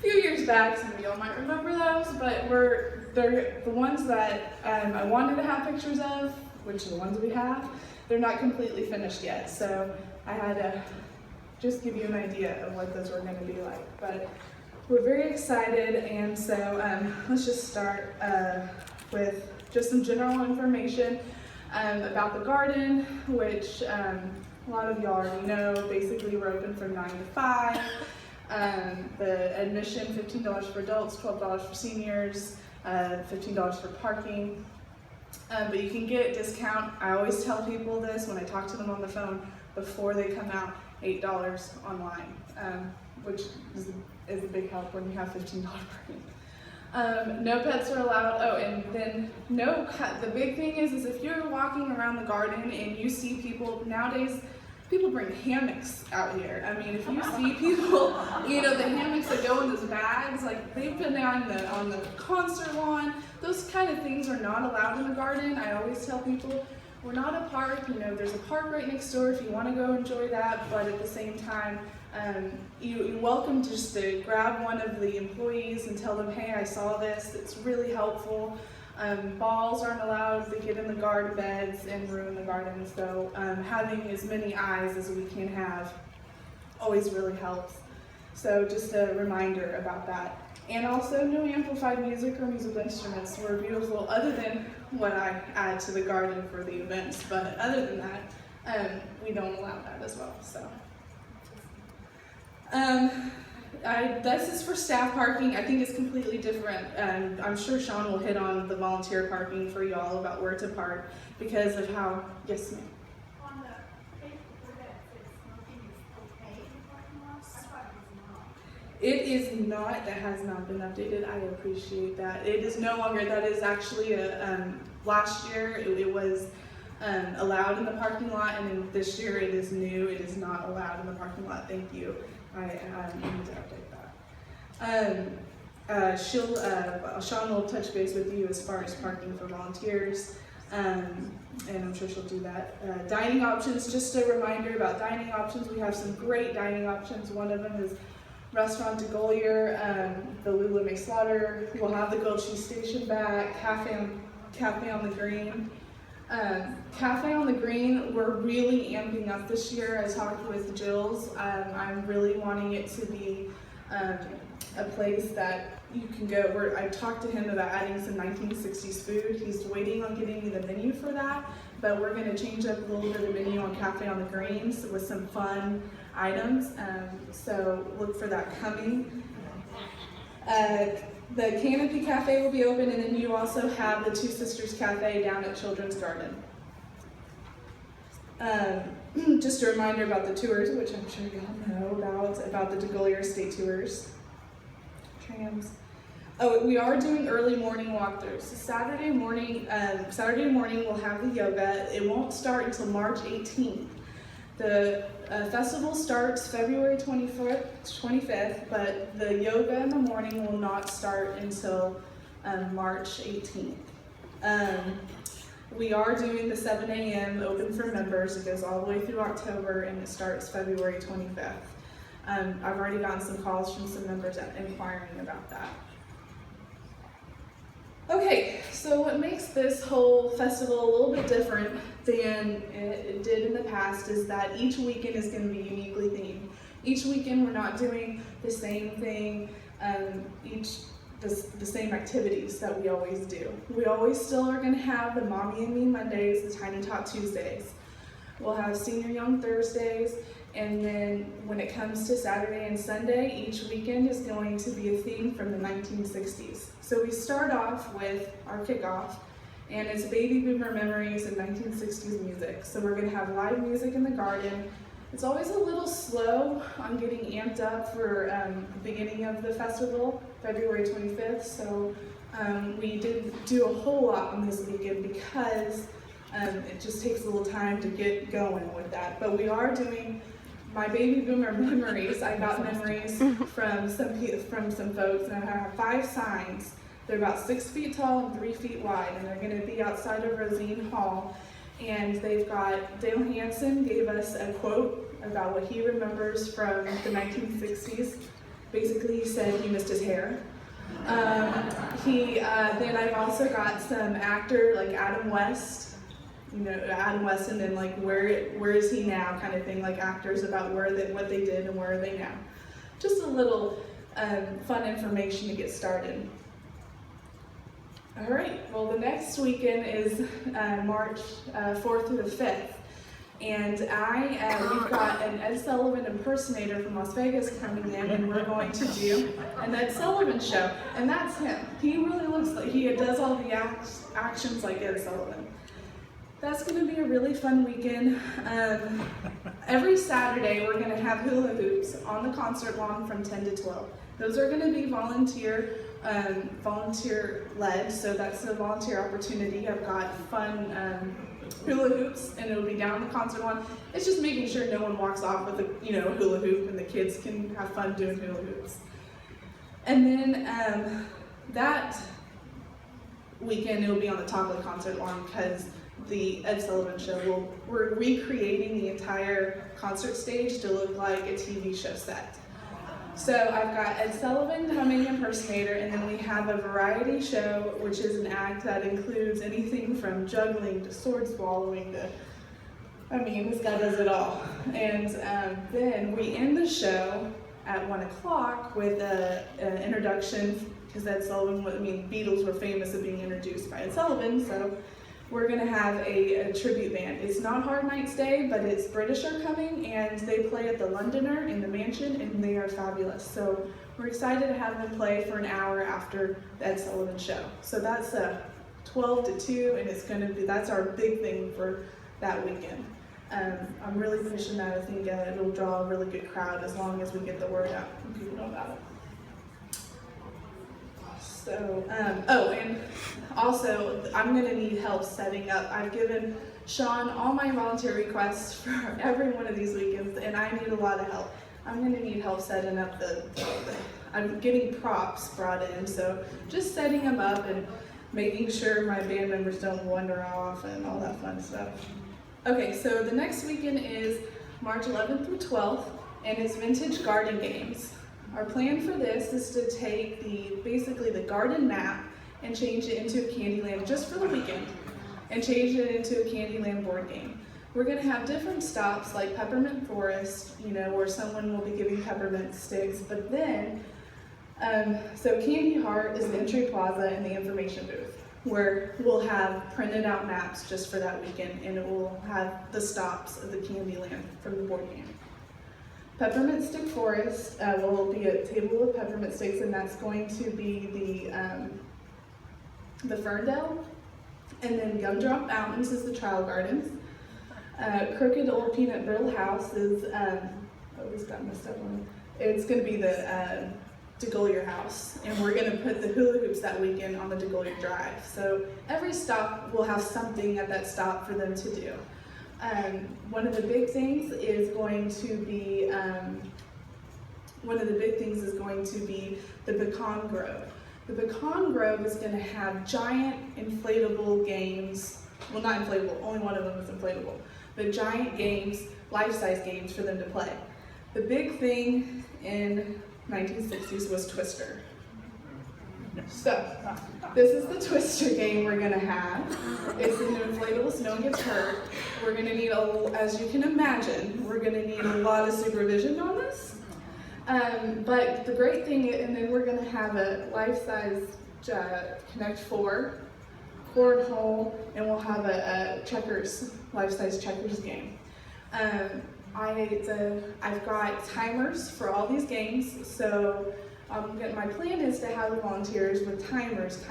few years back. Some of y'all might remember those, but they're the ones that I wanted to have pictures of, which are the ones we have. They're not completely finished yet, so I had to just give you an idea of what those were going to be like. But we're very excited, and so let's just start with just some general information about the garden, which a lot of y'all already know. Basically, we're open from 9 to 5. The admission, $15 for adults, $12 for seniors, $15 for parking. But you can get a discount. I always tell people this when I talk to them on the phone before they come out, $8 online, which is a big help when you have $15 parking. No pets are allowed. Oh, and then the big thing is if you're walking around the garden and you see people, nowadays, people bring hammocks out here. I mean, if you see people, the hammocks that go in those bags, like they've been on the concert lawn, those kind of things are not allowed in the garden. I always tell people, we're not a park, there's a park right next door if you want to go enjoy that, but at the same time, you're welcome just to grab one of the employees and tell them, hey, I saw this, it's really helpful. Balls aren't allowed to get in the garden beds and ruin the garden, so having as many eyes as we can have always really helps. So just a reminder about that. And also no amplified music or musical instruments. We're beautiful, other than what I add to the garden for the events, but other than that, we don't allow that as well. So. This is for staff parking. I think it's completely different. I'm sure Sean will hit on the volunteer parking for y'all about where to park because of how, yes ma'am. On the Facebook that says smoking is okay in parking lots, I thought it was not. It is not, that has not been updated. I appreciate that. It is no longer, that is actually last year it was allowed in the parking lot, and then this year it is new. It is not allowed in the parking lot. Thank you. I need to update that. Sean will touch base with you as far as parking for volunteers, and I'm sure she'll do that. Dining options, just a reminder about dining options. We have some great dining options. One of them is Restaurant de Gaulier, the Lula May Slaughter. We'll have the Gold Cheese Station back, Cafe on the Green. Cafe on the Green, we're really amping up this year. I talked with Jill's. I'm really wanting it to be a place that you can go. I talked to him about adding some 1960s food. He's waiting on getting me the menu for that, but we're going to change up a little bit of menu on Cafe on the Greens with some fun items. So look for that coming. The Canopy Cafe will be open, and then you also have the Two Sisters Cafe down at Children's Garden. Just a reminder about the tours, which I'm sure y'all know about the de Gaulier State Tours. Trams. Oh, we are doing early morning walkthroughs. So Saturday morning we'll have the yoga. It won't start until March 18th. The festival starts February 25th, but the yoga in the morning will not start until March 18th. We are doing the 7 a.m. open for members. It goes all the way through October, and it starts February 25th. I've already gotten some calls from some members inquiring about that. Okay, so what makes this whole festival a little bit different than it did in the past is that each weekend is going to be uniquely themed. Each weekend we're not doing the same thing, the same activities that we always do. We always still are going to have the Mommy and Me Mondays, the Tiny Tot Tuesdays. We'll have Senior Young Thursdays, and then when it comes to Saturday and Sunday, each weekend is going to be a theme from the 1960s. So we start off with our kickoff, and it's Baby Boomer Memories and 1960s music. So we're going to have live music in the garden. It's always a little slow on getting amped up for the beginning of the festival, February 25th. So we didn't do a whole lot on this weekend because it just takes a little time to get going with that. But we are doing my Baby Boomer Memories. I got memories from some folks, and I have 5 signs. They're about 6 feet tall and 3 feet wide, and they're going to be outside of Rosine Hall. And they've got, Dale Hansen gave us a quote about what he remembers from the 1960s. Basically, he said he missed his hair. Then I've also got some actor like Adam West, Adam West, and then like where is he now kind of thing, like actors about what they did and where are they now. Just a little fun information to get started. All right, well, the next weekend is March 4th through the 5th. And we've got an Ed Sullivan impersonator from Las Vegas coming in, and we're going to do an Ed Sullivan show. And that's him. He really looks like he does all the actions like Ed Sullivan. That's going to be a really fun weekend. Every Saturday, we're going to have hula hoops on the concert lawn from 10 to 12. Those are going to be volunteer led, so that's a volunteer opportunity. I've got fun hula hoops, and it'll be down the concert lawn. It's just making sure no one walks off with a hula hoop, and the kids can have fun doing hula hoops. And then that weekend it'll be on the top of the concert lawn because the Ed Sullivan show we're recreating the entire concert stage to look like a TV show set. So I've got Ed Sullivan coming impersonator, and then we have a variety show, which is an act that includes anything from juggling to sword swallowing to, this guy does it all. And then we end the show at 1 o'clock with an introduction, because Ed Sullivan, Beatles were famous of being introduced by Ed Sullivan, so we're going to have a tribute band. It's not Hard Knight's Day, but it's British are coming, and they play at the Londoner in the Mansion, and they are fabulous. So we're excited to have them play for an hour after the Ed Sullivan show. So that's 12 to 2, and that's our big thing for that weekend. I'm really pushing that. I think it'll draw a really good crowd as long as we get the word out and people know about it. So, and also, I'm going to need help setting up. I've given Sean all my volunteer requests for every one of these weekends, and I need a lot of help. I'm going to need help setting up I'm getting props brought in, so just setting them up and making sure my band members don't wander off and all that fun stuff. Okay, so the next weekend is March 11th through 12th, and it's Vintage Garden Games. Our plan for this is to take basically the garden map and change it into a Candyland just for the weekend, and change it into a Candyland board game. We're going to have different stops like Peppermint Forest, where someone will be giving peppermint sticks, but then, so Candy Heart is the entry plaza and the information booth, where we'll have printed out maps just for that weekend, and it will have the stops of the Candyland from the board game. Peppermint Stick Forest will be a table of peppermint sticks, and that's going to be the Ferndale. And then Gumdrop Mountains is the Trial Gardens. Crooked Old Peanut Brittle House is, this got messed up on it. It's going to be the DeGolyer House, and we're going to put the hula hoops that weekend on the DeGolyer Drive. So every stop will have something at that stop for them to do. One of the big things is going to be the Pecan Grove. The Pecan Grove is going to have giant inflatable games. Well, not inflatable, only one of them is inflatable. But giant games, life-size games for them to play. The big thing in 1960s was Twister. So, this is the Twister game we're going to have. It's an inflatable so no one gets hurt. We're going to need, as you can imagine, we're going to need a lot of supervision on this. But the great thing, and then we're going to have a life-size Connect 4, cornhole, and we'll have a checkers, life-size checkers game. I've got timers for all these games, so my plan is to have the volunteers with timers,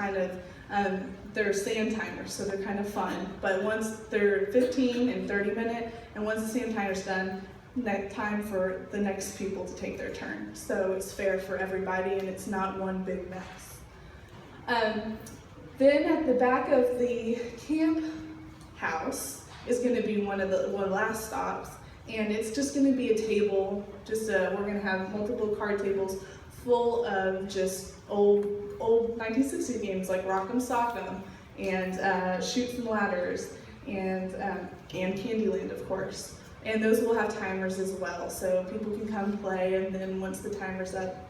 they're sand timers, so they're kind of fun. But once they're 15 and 30 minute, and once the sand timer's done, time for the next people to take their turn. So it's fair for everybody, and it's not one big mess. Then at the back of the camp house is going to be one of the last stops, and it's just going to be a table. We're going to have multiple card tables full of just old 1960s games like Rock'em Sock'em and Chutes and Ladders and Candyland, of course. And those will have timers as well, so people can come play, and then once the timer's up,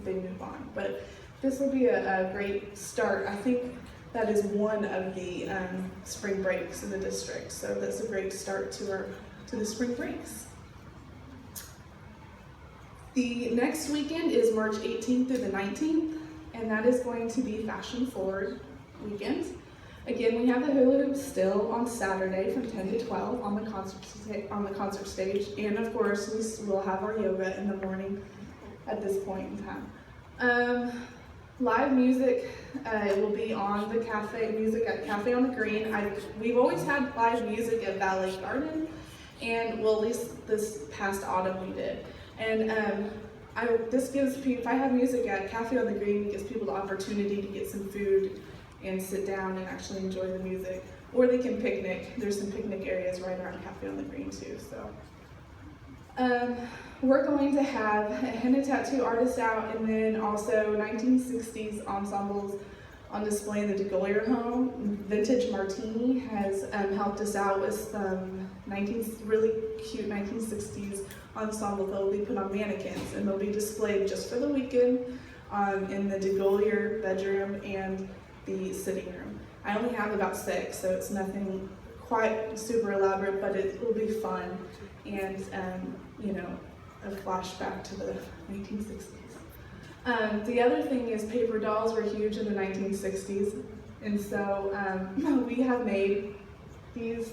they move on. But this will be a great start. I think that is one of the spring breaks in the district, so that's a great start to the spring breaks. The next weekend is March 18th through the 19th, and that is going to be Fashion Forward weekend. Again, we have the hula hoop still on Saturday from 10 to 12 on the concert stage, and of course we will have our yoga in the morning at this point in time. Live music will be on the Cafe on the Green. We've always had live music at Ballet Garden, and well, at least this past autumn we did. And this gives people, if I have music at Cafe on the Green, it gives people the opportunity to get some food and sit down and actually enjoy the music. Or they can picnic. There's some picnic areas right around Cafe on the Green too. So we're going to have a henna tattoo artist out, and then also 1960s ensembles on display in the DeGolyer home. Vintage Martini has helped us out with some really cute 1960s ensemble that will be put on mannequins, and they'll be displayed just for the weekend in the DeGolyer bedroom and the sitting room. I only have about 6, so it's nothing quite super elaborate, but it will be fun and you know, a flashback to the 1960s. The other thing is paper dolls were huge in the 1960s, and so we have made these.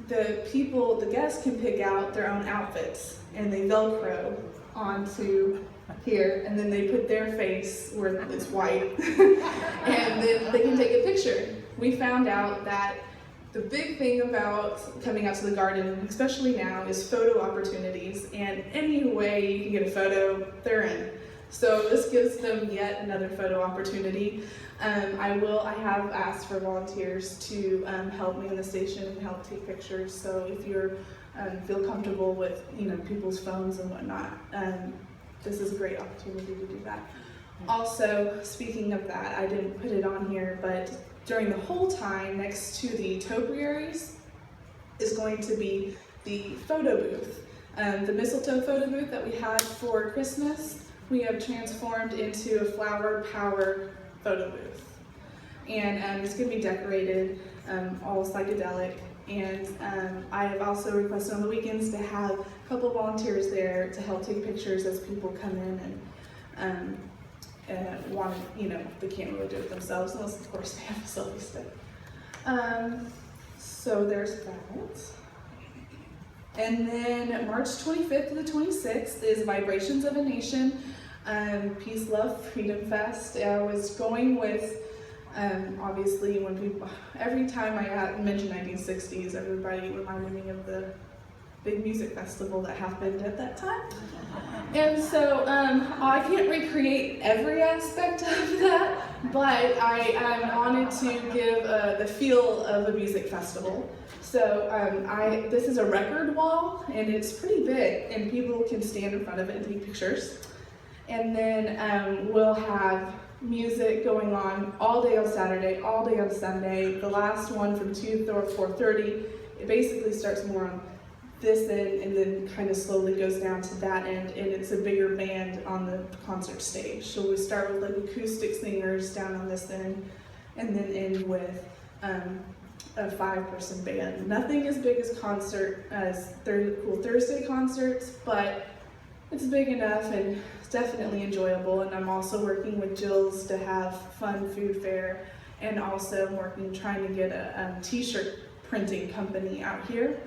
The guests can pick out their own outfits, and they Velcro onto here, and then they put their face where it's white, and then they can take a picture. We found out that the big thing about coming out to the garden, especially now, is photo opportunities, and any way you can get a photo, they're in. So this gives them yet another photo opportunity. I have asked for volunteers to help me in the station and help take pictures. So if you feel comfortable with people's phones and whatnot, this is a great opportunity to do that. Also, speaking of that, I didn't put it on here, but during the whole time next to the topiaries is going to be the photo booth. The mistletoe photo booth that we had for Christmas, we have transformed into a flower power photo booth. And it's going to be decorated, all psychedelic. And I have also requested on the weekends to have a couple volunteers there to help take pictures as people come in and they can't really do it themselves, unless of course they have a selfie stick. So there's that. And then March 25th to the 26th is Vibrations of a Nation, Peace, Love, Freedom Fest. I was going with, obviously, every time I mention 1960s, everybody reminded me of the big music festival that happened at that time. And so I can't recreate every aspect of that, but I wanted to give the feel of a music festival. So this is a record wall, and it's pretty big, and people can stand in front of it and take pictures. And then we'll have music going on all day on Saturday, all day on Sunday. The last one from 2 to 4:30, it basically starts more on this end and then kind of slowly goes down to that end, and it's a bigger band on the concert stage. So we start with like acoustic singers down on this end, and then end with a 5-person band. Nothing as big as Cool Thursday concerts, but it's big enough and it's definitely enjoyable. And I'm also working with Jill's to have fun food fair, and also trying to get a t-shirt printing company out here.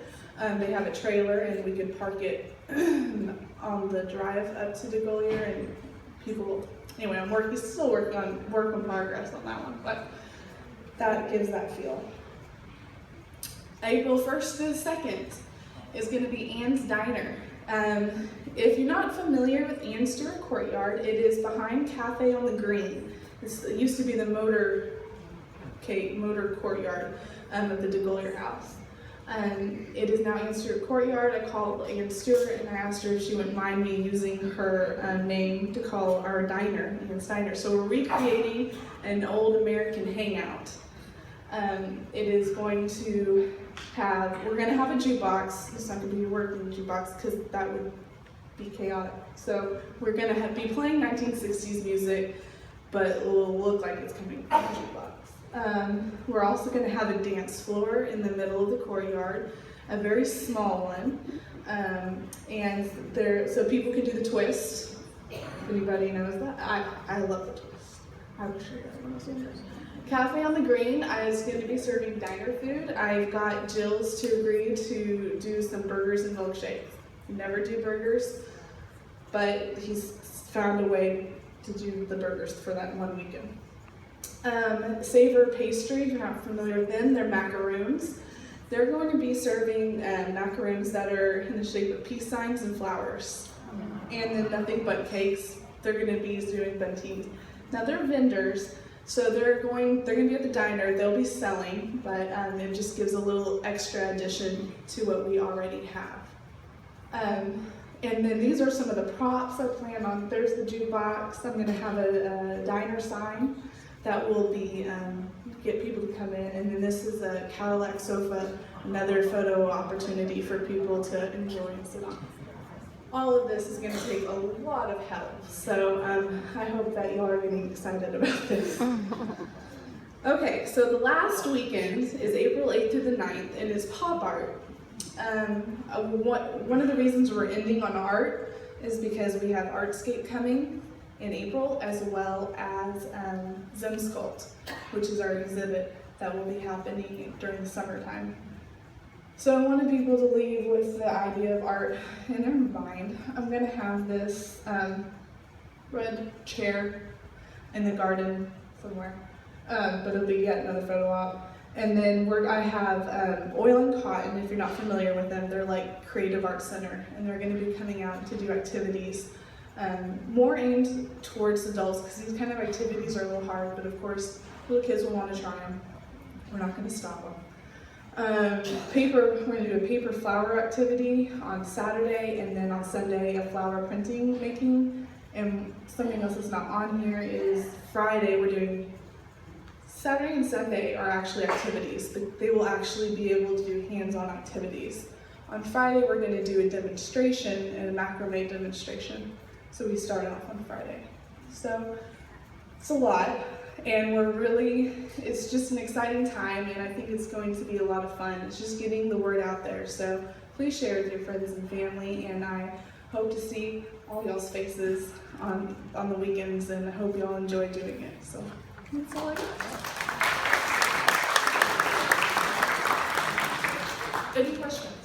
They have a trailer, and we could park it on the drive up to DeGolyer, and people. Anyway, I'm still working on work in progress on that one, but that gives that feel. April 1st to the 2nd is going to be Ann's Diner. If you're not familiar with Ann Stewart Courtyard, it is behind Cafe on the Green. It used to be the motor courtyard of the DeGolyer house. It is now Ann Stewart Courtyard. I called Ann Stewart and I asked her if she wouldn't mind me using her name to call our diner, Ann's Diner. So we're recreating an old American hangout. It is going to we're going to have a jukebox. It's not going to be a working jukebox because that would be chaotic. So we're gonna be playing 1960s music, but it will look like it's coming from the jukebox. We're also gonna have a dance floor in the middle of the courtyard, a very small one, and so people can do the twist. If anybody knows that, I love the twist. I will show you that when I was younger. Cafe on the Green is going to be serving diner food. I've got Jill's to agree to do some burgers and milkshakes. We never do burgers, but he's found a way to do the burgers for that one weekend. Savor Pastry, if you're not familiar with them, they're macaroons. They're going to be serving macaroons that are in the shape of peace signs and flowers. And then nothing but cakes. They're going to be doing buntinis. Now they're vendors, so they're going to be at the diner. They'll be selling, but it just gives a little extra addition to what we already have. And then these are some of the props I plan on. There's the jukebox. I'm going to have a diner sign that will be get people to come in. And then this is a Cadillac sofa, another photo opportunity for people to enjoy and sit on. All of this is going to take a lot of help, so I hope that y'all are getting excited about this. Okay, so the last weekend is April 8th through the 9th, and it's Pop Art. One of the reasons we're ending on art is because we have Artscape coming in April, as well as Zone Sculpt, which is our exhibit that will be happening during the summertime. So I wanted people to leave with the idea of art in their mind. I'm going to have this red chair in the garden somewhere, but it'll be yet another photo op. And then I have Oil and Cotton. If you're not familiar with them, they're like Creative Arts Center, and they're going to be coming out to do activities more aimed towards adults, because these kind of activities are a little hard, but of course little kids will want to try them. We're not going to stop them. We're going to do a paper flower activity on Saturday, and then on Sunday a flower printing making. And something else that's not on here is Friday we're doing. Saturday and Sunday are actually activities, but they will actually be able to do hands-on activities. On Friday we're going to do a demonstration, and a macrame demonstration. So we start off on Friday. So it's a lot. And it's just an exciting time, and I think it's going to be a lot of fun. It's just getting the word out there. So please share with your friends and family, and I hope to see all y'all's faces on the weekends, and I hope y'all enjoy doing it. So that's all I got. Any questions?